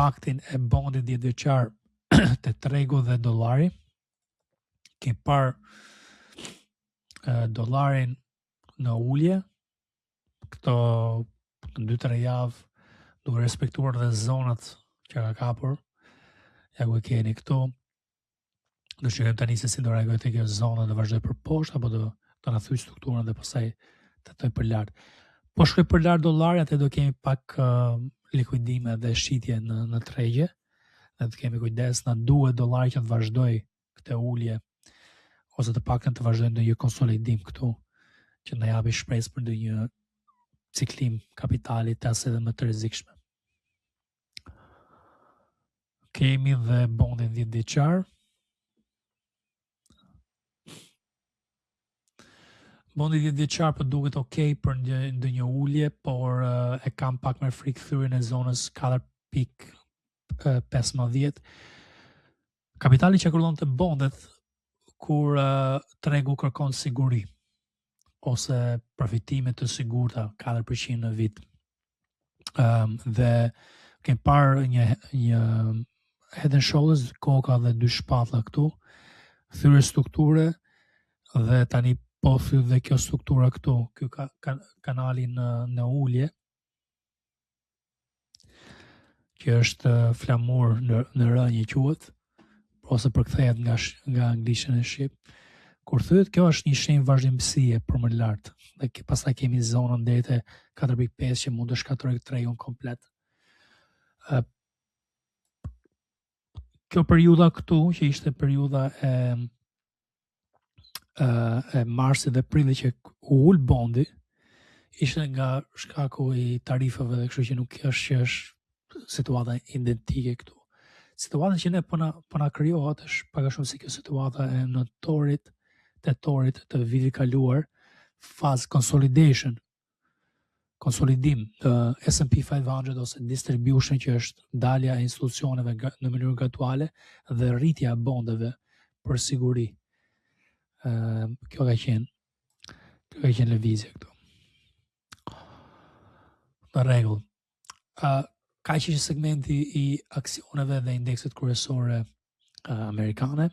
impaktin e bondit 10 vjeçar te tregu dhe dollari. Ke parë dollarin në ulje, këto 2-3 javë, duke respektuar dhe zonat që ka kapur. Ja ku e keni këtu. Do shikojmë tani se si do reagoj te kjo zonë, do vazhdoj për poshtë apo do na thyj strukturën dhe pastaj tetoj për lart. Po shkoj për lart dollari, atë do kemi pak likuidime dhe shitje në tregje. Ne të kemi kujdes, na duhet dollari që të vazhdoj këtë ulje ose të paktën të vazhdojë ndonjë konsolidim këtu që na japi shpresë për ndonjë ciklim kapitali tas edhe më të rrezikshme. Kemi dhe bondin 10 vjeçar. Bondi 10 vjeçar po duket okay për ndonjë ulje, por e kam pak më frikë thyrjen e zonës 4.15. Kapitali që kërkon të bondet kur tregu kërkon siguri ose përfitime të sigurta 4% në vit. Dhe kem parë një head and shoulders, koka dhe 2 shpatlla këtu, thyrje strukture dhe tani po thyr dhe kjo struktura këtu, ky kanali në ulje, që është flamur në rënje quhet, ose përkthehet nga anglishtja në shqip. Kur thyet, kjo është një shenjë vazhdimësie për më lart. Dhe pastaj kemi zonën deri te 4.5 që mund të shkatërrojë tregun komplet. Kjo periudha këtu, që ishte periudha e marsit dhe prillit që u ul bondi, ishte nga shkaku i tarifave dhe kështu që nuk është që është situata identike këtu. Situata që ne po na krijohet është pak a shumë si kjo situata e nëntorit, tetorit të vitit kaluar, fazë konsolidim S&P 500 ose distribution që është dalja e institucioneve në mënyrë graduale dhe rritja e bondeve për siguri. Kjo ka qenë lëvizje këtu. Në rregull. Ka që segmenti i aksioneve dhe indekset kryesore amerikane.